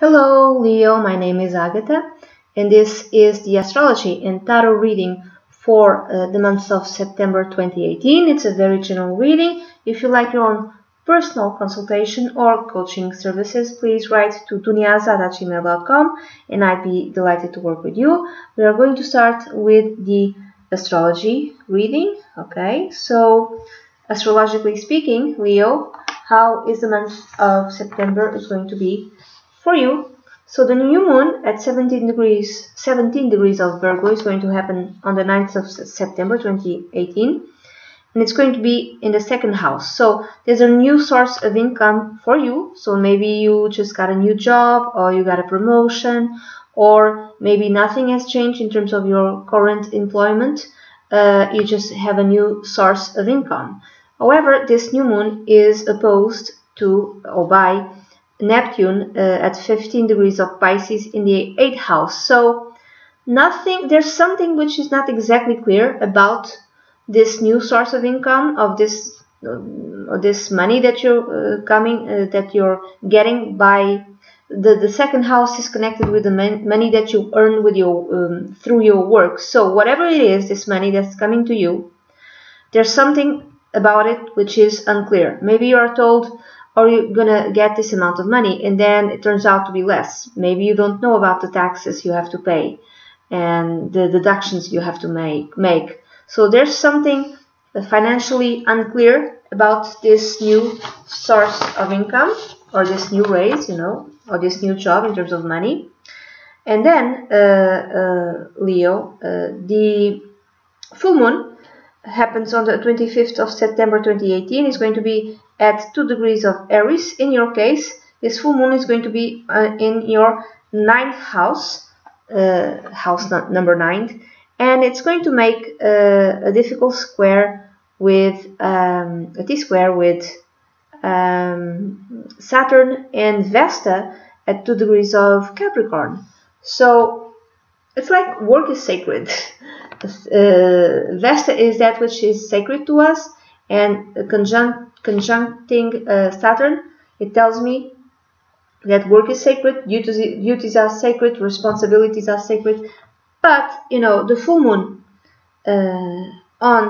Hello, Leo. My name is Agatha, and this is the astrology and tarot reading for the month of September 2018. It's a very general reading. If you like your own personal consultation or coaching services, please write to dunyazade@gmail.com, and I'd be delighted to work with you. We are going to start with the astrology reading. Okay, so astrologically speaking, Leo, how is the month of September is going to be for you? So the new moon at 17 degrees of Virgo is going to happen on the 9th of September 2018, and it's going to be in the second house. So there's a new source of income for you. So maybe you just got a new job, or you got a promotion, or maybe nothing has changed in terms of your current employment. You just have a new source of income. However, this new moon is opposed to or by Neptune at 15 degrees of Pisces in the 8th house. So there's something which is not exactly clear about this new source of income, of this money that you're getting by the second house is connected with the money that you earn with your through your work. So whatever it is, this money that's coming to you, there's something about it which is unclear. Maybe you are told, or you're gonna get this amount of money, and then it turns out to be less. Maybe you don't know about the taxes you have to pay and the deductions you have to make. So there's something financially unclear about this new source of income, or this new raise, or this new job in terms of money. And then Leo, the full moon happens on the 25th of September 2018. Is going to be at 2 degrees of Aries. In your case, this full moon is going to be in your 9th house, number 9, and it's going to make a difficult square with a T-square with Saturn and Vesta at 2 degrees of Capricorn. So it's like work is sacred. Vesta is that which is sacred to us, and conjuncting Saturn, it tells me that work is sacred, duties are sacred, responsibilities are sacred. But the full moon on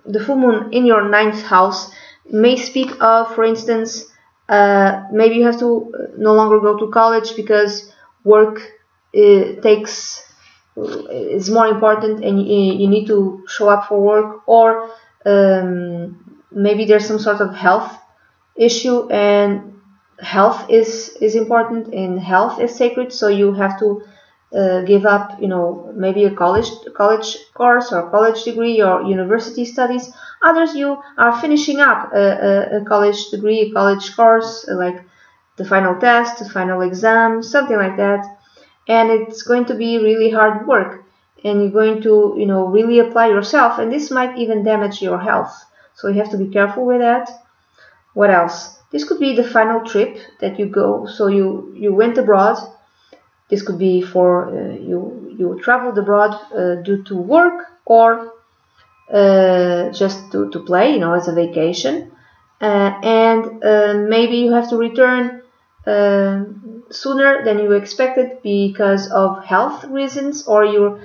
the full moon in your 9th house may speak of, for instance, maybe you have to no longer go to college because work is more important, and you need to show up for work, or maybe there's some sort of health issue, and health is important, and health is sacred, so you have to give up maybe a college course or college degree or university studies. Others, you are finishing up a college degree, a college course, like the final test, the final exam, something like that. And it's going to be really hard work, and you're going to really apply yourself, and this might even damage your health, so you have to be careful with that. What else? This could be the final trip that you go. So you went abroad. This could be for you traveled abroad due to work, or just to play, as a vacation, and maybe you have to return sooner than you expected because of health reasons, or you're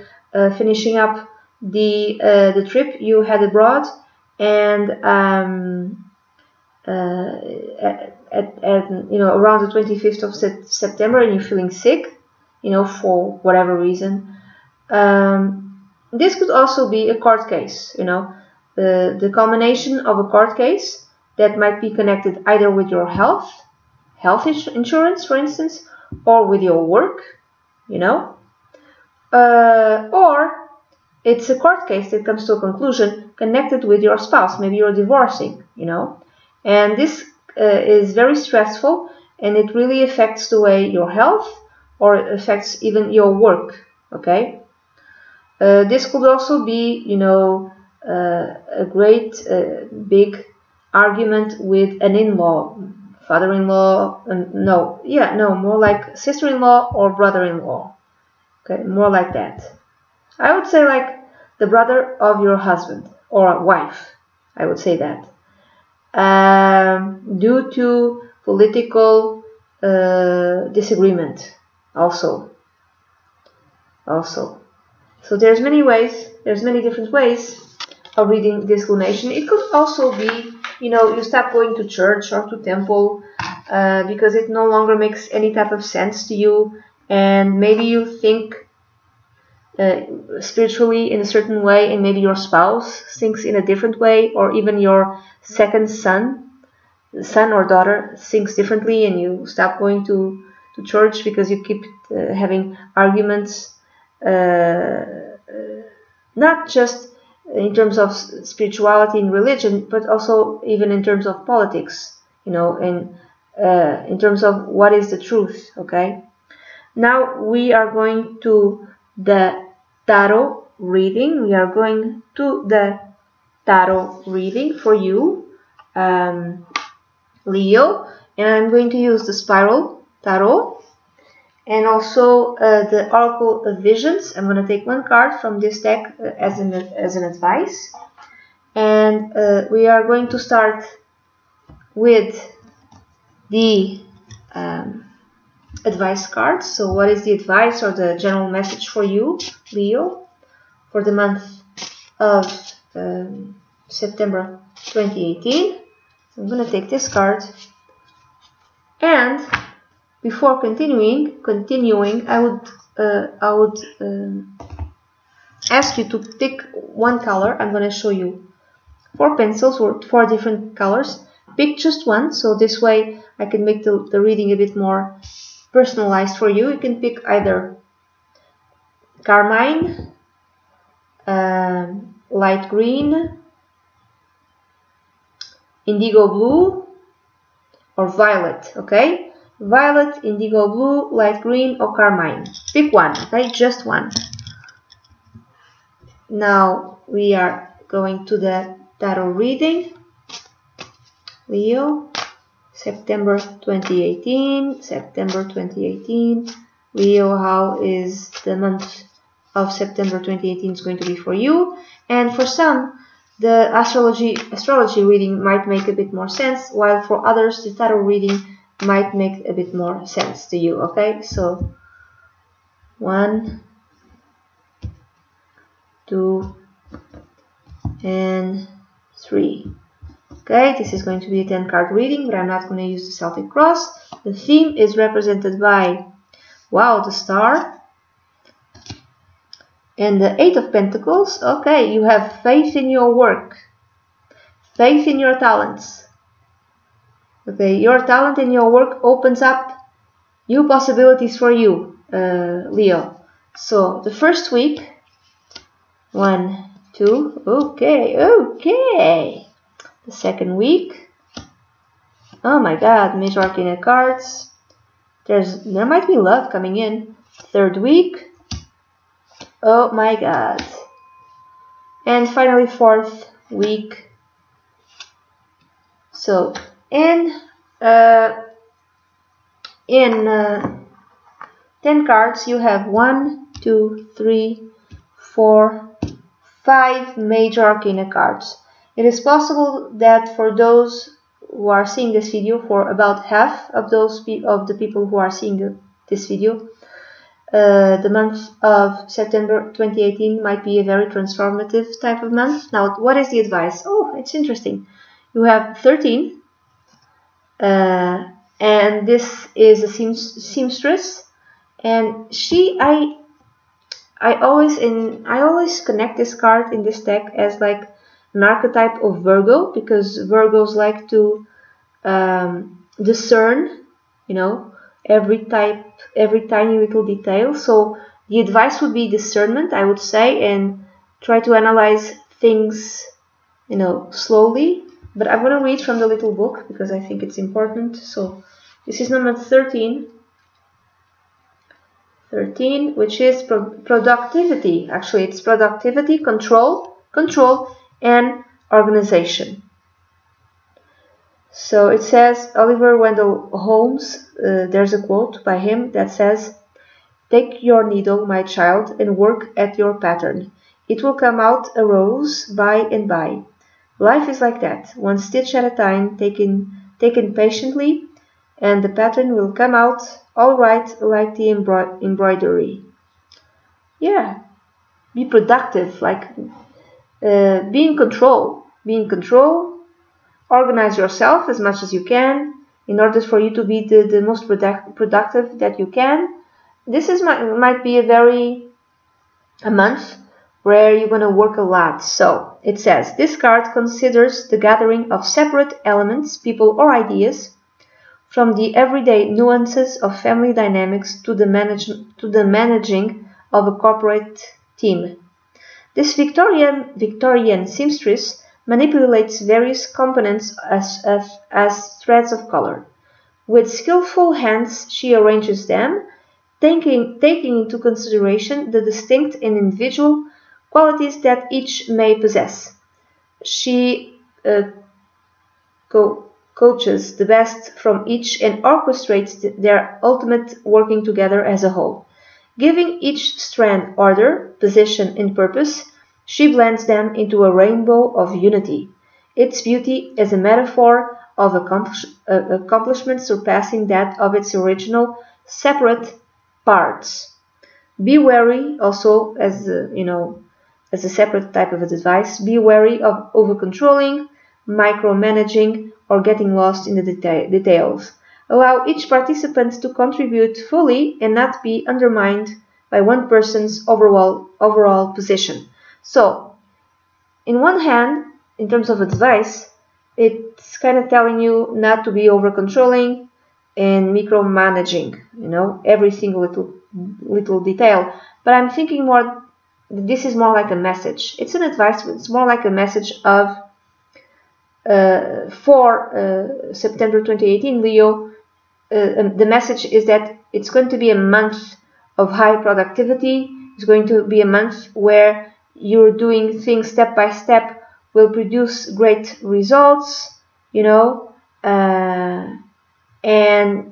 finishing up the trip you had abroad, and around the 25th of September, and you're feeling sick, for whatever reason. This could also be a court case, the culmination of a court case that might be connected either with your health insurance, for instance, or with your work, or it's a court case that comes to a conclusion connected with your spouse. Maybe you're divorcing, and this is very stressful, and it really affects the way your health, or it affects even your work. Okay, this could also be a great big argument with an in-law, father-in-law, more like sister-in-law or brother-in-law. Okay, more like that. I would say like the brother of your husband or wife. I would say that. Due to political disagreement also. So there's many different ways of reading this lunation. It could also be, you stop going to church or to temple because it no longer makes any type of sense to you, and maybe you think spiritually in a certain way, and maybe your spouse thinks in a different way, or even your second son or daughter thinks differently, and you stop going to church because you keep having arguments. Not just in terms of spirituality and religion, but also even in terms of politics, and in terms of what is the truth. Okay, now we are going to the tarot reading. We are going to the tarot reading for you, Leo, and I'm going to use the spiral tarot. And also the Oracle of Visions. I'm going to take one card from this deck as an advice. And we are going to start with the advice card. So what is the advice or the general message for you, Leo, for the month of September 2018? I'm going to take this card. And before continuing, I would ask you to pick one color. I'm going to show you 4 pencils or 4 different colors. Pick just one, so this way I can make the reading a bit more personalized for you. You can pick either carmine, light green, indigo blue, or violet. Okay? Violet, indigo blue, light green, or carmine. Pick one, okay? Just one. Now we are going to the tarot reading. Leo, September 2018. Leo, how is the month of September 2018 is going to be for you? And for some, the astrology reading might make a bit more sense, while for others, the tarot reading might make a bit more sense to you. Okay, so 1, 2, and 3. Okay, this is going to be a 10-card reading, but I'm not going to use the Celtic cross. The theme is represented by, wow, the star and the 8 of Pentacles. Okay, you have faith in your work, faith in your talents. Okay, your talent and your work opens up new possibilities for you, Leo. So the first week, 1, 2, okay. The second week, oh my God, Major Arcana cards. There might be love coming in. Third week, oh my God. And finally, fourth week. So in 10 cards, you have 1, 2, 3, 4, 5 major arcana cards. It is possible that for those who are seeing this video, for about half of the people who are seeing this video, the month of September 2018 might be a very transformative type of month. Now, what is the advice? Oh, it's interesting. You have 13. And this is a seamstress, and I always connect this card in this deck as like an archetype of Virgo, because Virgos like to discern, every tiny little detail. So the advice would be discernment, I would say, and try to analyze things, slowly. But I'm going to read from the little book because I think it's important. So this is number 13. 13, which is productivity. Actually, it's productivity, control, and organization. So it says, Oliver Wendell Holmes, there's a quote by him that says, "Take your needle, my child, and work at your pattern. It will come out a rose by and by. Life is like that, one stitch at a time, taken patiently. and the pattern will come out all right, like the embroidery. Yeah, be productive, like be in control. Be in control. Organize yourself as much as you can in order for you to be the most productive that you can. This is might be a month where you're going to work a lot. So it says this card considers the gathering of separate elements, people or ideas, from the everyday nuances of family dynamics to the managing of a corporate team. This Victorian seamstress manipulates various components as threads of color. With skillful hands, she arranges them, taking into consideration the distinct and individual qualities that each may possess. She coaches the best from each and orchestrates their ultimate working together as a whole. Giving each strand order, position, and purpose, she blends them into a rainbow of unity. Its beauty is a metaphor of accomplishment surpassing that of its original separate parts. Be wary, also as as a separate type of advice, be wary of over-controlling, micromanaging, or getting lost in the details. Allow each participant to contribute fully and not be undermined by one person's overall position. So, in one hand, in terms of advice, it's kind of telling you not to be over-controlling and micromanaging, every single little detail. But I'm thinking more, this is more like a message. It's an advice, but it's more like a message of for September 2018, Leo. The message is that it's going to be a month of high productivity. It's going to be a month where you're doing things step by step will produce great results, and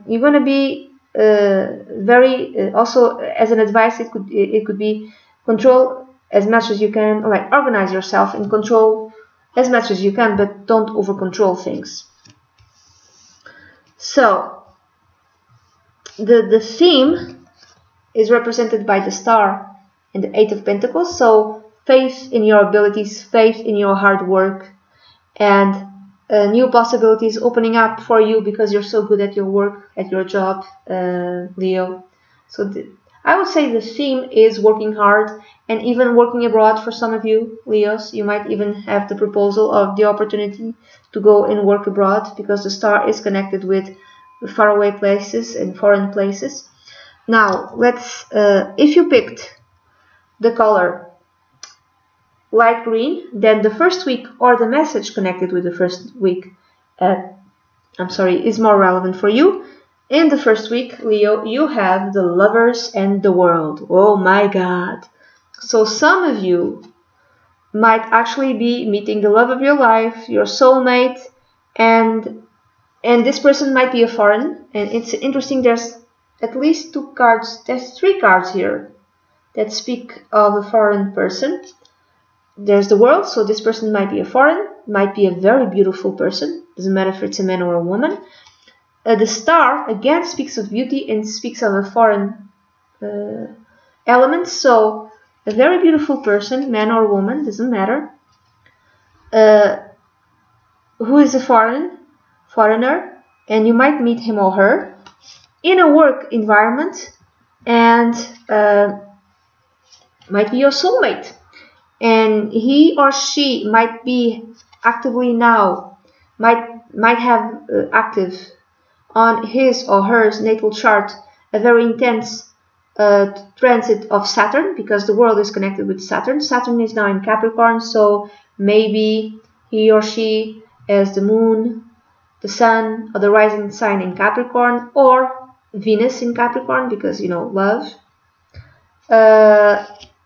you're going to be very also as an advice. It could be control as much as you can, like organize yourself and control as much as you can, but don't over control things. So the theme is represented by the star and the Eight of Pentacles. So faith in your abilities, faith in your hard work, and new possibilities opening up for you because you're so good at your work, at your job, Leo. So I would say the theme is working hard and even working abroad for some of you, Leos. You might even have the proposal of the opportunity to go and work abroad because the star is connected with faraway places and foreign places. Now, let's, if you picked the color light green, then the first week or the message connected with the first week, is more relevant for you. In the first week, Leo, you have the Lovers and the World. Oh my God. So some of you might actually be meeting the love of your life, your soulmate, and this person might be a foreign. And it's interesting, there's at least two cards, there's three cards here that speak of a foreign person. There's the World, so this person might be a foreign, might be a very beautiful person, doesn't matter if it's a man or a woman. The Star, again, speaks of beauty and speaks of a foreign element, so a very beautiful person, man or woman, doesn't matter, who is a foreigner, and you might meet him or her in a work environment, and might be your soulmate. And he or she might be actively now, might have active on his or her natal chart a very intense transit of Saturn, because the World is connected with Saturn. Saturn is now in Capricorn, so maybe he or she has the Moon, the Sun, or the rising sign in Capricorn, or Venus in Capricorn, because, love.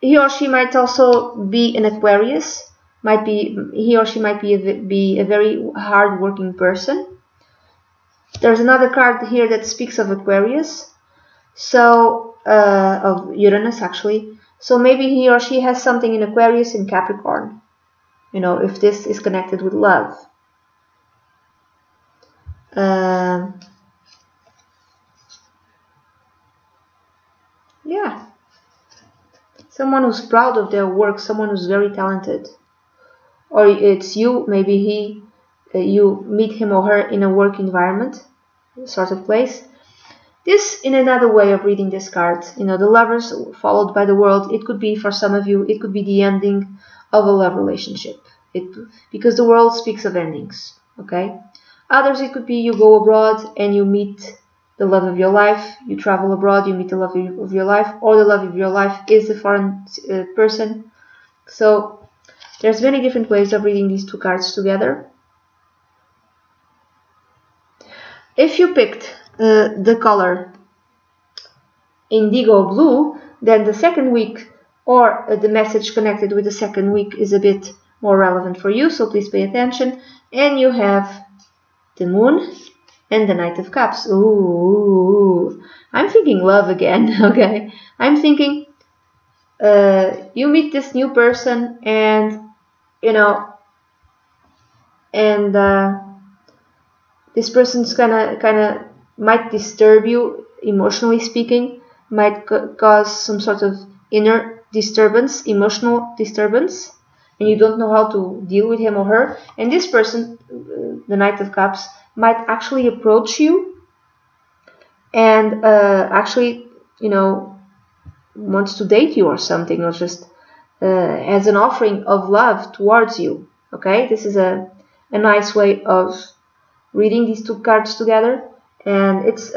He or she might also be an Aquarius. He or she might be a very hard-working person. There's another card here that speaks of Aquarius, so of Uranus actually. So maybe he or she has something in Aquarius and Capricorn. If this is connected with love. Someone who's proud of their work, someone who's very talented. Or it's you, maybe you meet him or her in a work environment, sort of place. This in another way of reading this card, the Lovers followed by the World. It could be, for some of you, it could be the ending of a love relationship. Because the World speaks of endings, okay? Others, it could be you go abroad and you meet the love of your life. You travel abroad, you meet the love of your life, or the love of your life is a foreign person. So there's many different ways of reading these two cards together. If you picked the color indigo blue, then the second week or the message connected with the second week is a bit more relevant for you, so please pay attention. And you have the Moon and the Knight of Cups. Ooh, I'm thinking love again, okay? I'm thinking you meet this new person and, this person's kind of might disturb you, emotionally speaking, might cause some sort of inner disturbance, emotional disturbance, and you don't know how to deal with him or her. And this person, the Knight of Cups, might actually approach you and actually, wants to date you or something, or just as an offering of love towards you. Okay, this is a nice way of reading these two cards together, and it's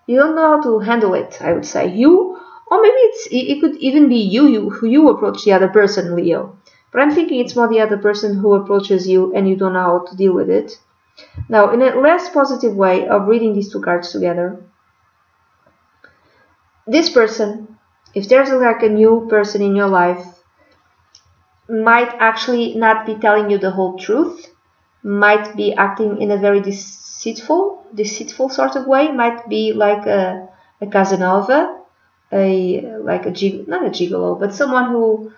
you don't know how to handle it, I would say. Or maybe it could even be you approach the other person, Leo. But I'm thinking it's more the other person who approaches you and you don't know how to deal with it. Now, in a less positive way of reading these two cards together, this person, if there's like a new person in your life, might actually not be telling you the whole truth, might be acting in a very deceitful sort of way, might be like a Casanova, not a gigolo, but someone who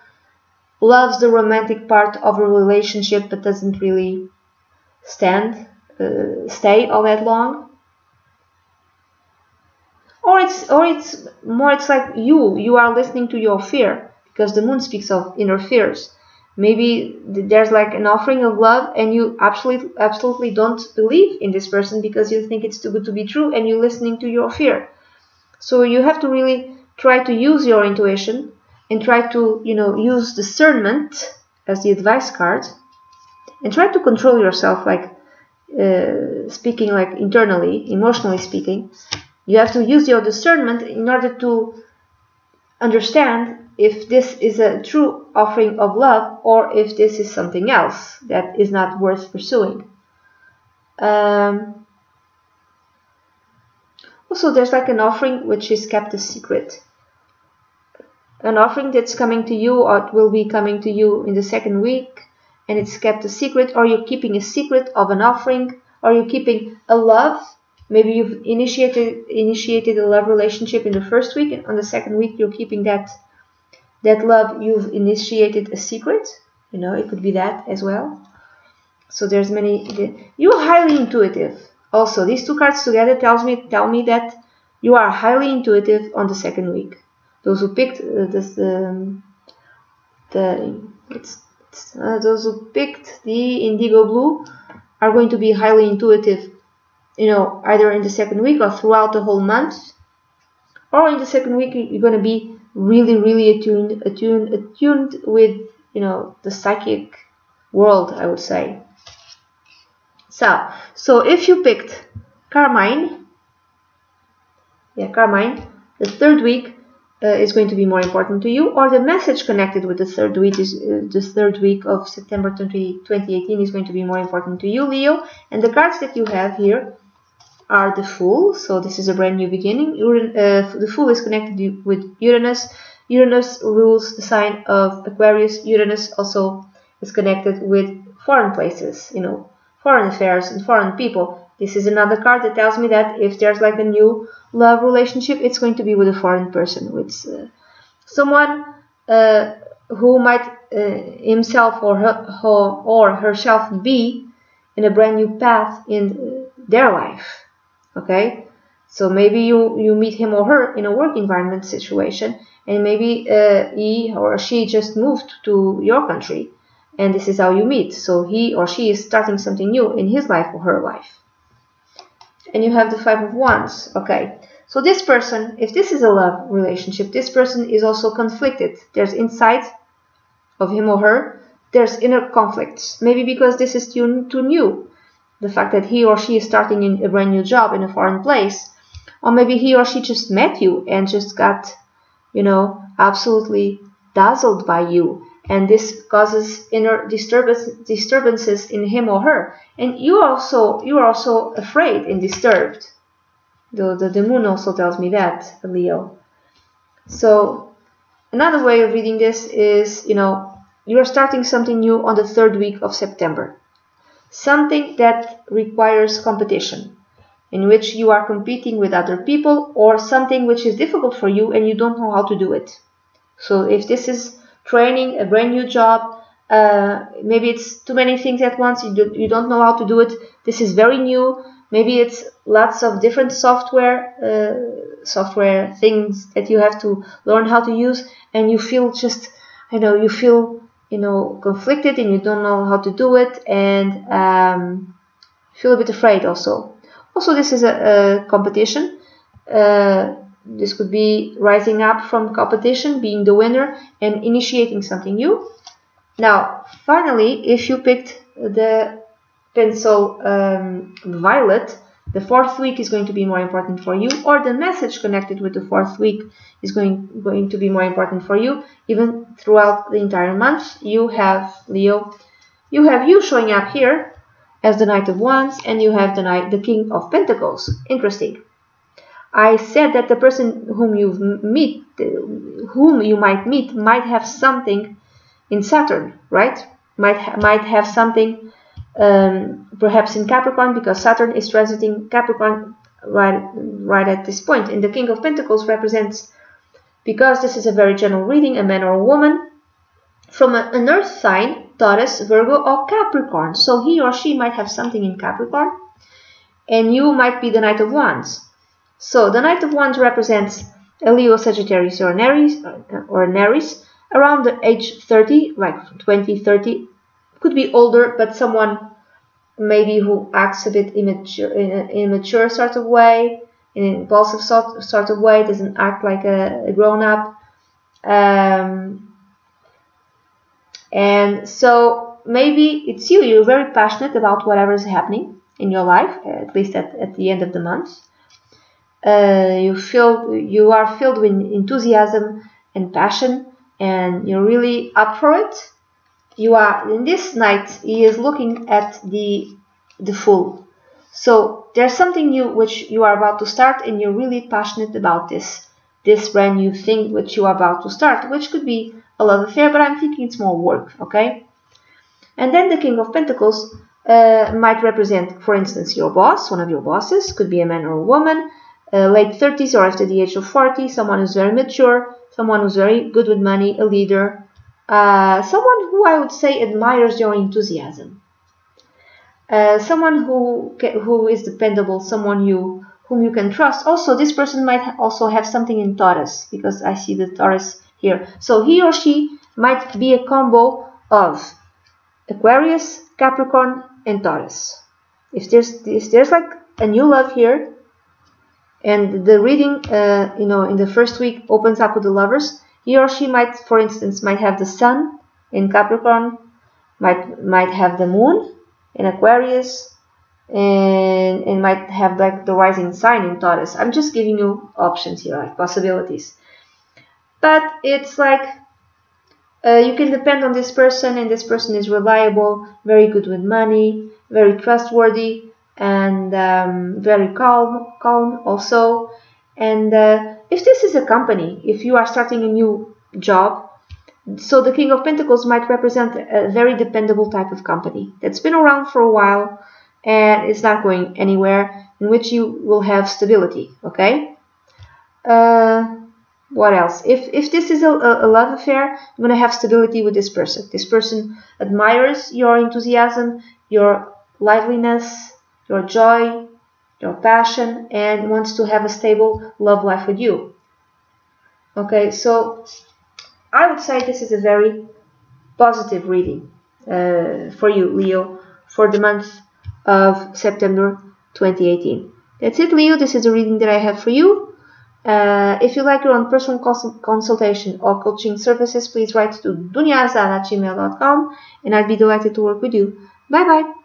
loves the romantic part of a relationship but doesn't really stay all that long. Or it's like you are listening to your fear, because the Moon speaks of inner fears. Maybe there's like an offering of love and you absolutely don't believe in this person because you think it's too good to be true, and you're listening to your fear. So you have to really try to use your intuition and try to, use discernment as the advice card, and try to control yourself, like speaking like internally, emotionally speaking. You have to use your discernment in order to understand if this is a true offering of love or if this is something else that is not worth pursuing. Also, there's like an offering which is kept a secret. An offering that's coming to you or it will be coming to you in the second week, and it's kept a secret, or you're keeping a secret of an offering, or you're keeping a love. Maybe you've initiated a love relationship in the first week, and on the second week you're keeping that love. You've initiated a secret. It could be that as well. So there's many. You're highly intuitive. Also, these two cards together tell me that you are highly intuitive on the second week. Those who picked those who picked the indigo blue are going to be highly intuitive, either in the second week or throughout the whole month. Or in the second week you're going to be really, really attuned with, the psychic world, I would say. So if you picked Carmine, the third week is going to be more important to you, or the message connected with the third week is the third week of September 2018 is going to be more important to you, Leo. And the cards that you have here are the Fool. So this is a brand new beginning. The Fool is connected with Uranus. Uranus rules the sign of Aquarius. Uranus also is connected with foreign places, foreign affairs and foreign people. This is another card that tells me that if there's like a new love relationship, it's going to be with a foreign person, with someone who might himself or herself be in a brand new path in their life. Okay, So maybe you meet him or her in a work environment situation, and maybe he or she just moved to your country, and this is how you meet. So he or she is starting something new in his life or her life. And you have the Five of Wands. Okay, so this person, if this is a love relationship, this person is also conflicted. There's inside of him or her, there's inner conflicts. Maybe because this is too new. The fact that he or she is starting in a brand new job in a foreign place. Or maybe he or she just met you and just got, absolutely dazzled by you. And this causes inner disturbances in him or her. And you are also afraid and disturbed. The moon also tells me that, Leo. So another way of reading this is, you are starting something new on the 3rd week of September. Something that requires competition, in which you are competing with other people, or something which is difficult for you and you don't know how to do it. So if this is training, a brand new job, maybe it's too many things at once, you don't know how to do it, this is very new, maybe it's lots of different software things that you have to learn how to use, and you feel just, conflicted, and you don't know how to do it, and feel a bit afraid also. Also, this is a competition. This could be rising up from competition, being the winner, and initiating something new. Now, finally, if you picked the pencil violet, the 4th week is going to be more important for you, or the message connected with the 4th week is going to be more important for you. Even throughout the entire month, you have, Leo, you showing up here as the Knight of Wands, and you have the King of Pentacles. Interesting. I said that the person whom you might meet might have something in Saturn, right? Might have something perhaps in Capricorn, because Saturn is transiting Capricorn right at this point. And the King of Pentacles represents, because this is a very general reading, a man or a woman from an earth sign, Taurus, Virgo, or Capricorn. So he or she might have something in Capricorn, and you might be the Knight of Wands. So the Knight of Wands represents a Leo, Sagittarius, or an Aries around the age 30, like 20, 30. Could be older, but someone maybe who acts a bit immature sort of way, in an impulsive sort of way, doesn't act like a grown-up. And so maybe it's you're very passionate about whatever is happening in your life, at least at the end of the month. You are filled with enthusiasm and passion, and you're really up for it. You are, in this night, he is looking at the Fool. So there's something new which you are about to start, and you're really passionate about this brand new thing which you are about to start, which could be a love affair, but I'm thinking it's more work, okay? And then the King of Pentacles might represent, for instance, your boss, one of your bosses, could be a man or a woman, late 30s or after the age of 40, someone who's very mature, someone who's very good with money, a leader, someone who I would say admires your enthusiasm, someone who is dependable, someone whom you can trust. Also, this person might also have something in Taurus, because I see the Taurus here. So he or she might be a combo of Aquarius, Capricorn, and Taurus. If there's like a new love here, and the reading, in the first week opens up with the Lovers, he or she might, for instance, might have the Sun in Capricorn, might have the Moon in Aquarius, and might have like the rising sign in Taurus. I'm just giving you options here, like possibilities. But it's like you can depend on this person, and this person is reliable, very good with money, very trustworthy, and very calm also. And if this is a company, if you are starting a new job, so the King of Pentacles might represent a very dependable type of company that's been around for a while and it's not going anywhere, in which you will have stability, okay? What else? If this is a love affair, you're going to have stability with this person. This person admires your enthusiasm, your liveliness, your joy, your passion and wants to have a stable love life with you. Okay, so I would say this is a very positive reading for you, Leo, for the month of September 2018. That's it, Leo. This is the reading that I have for you. If you like your own personal consultation or coaching services, please write to dunyazade@gmail.com and I'd be delighted to work with you. Bye bye.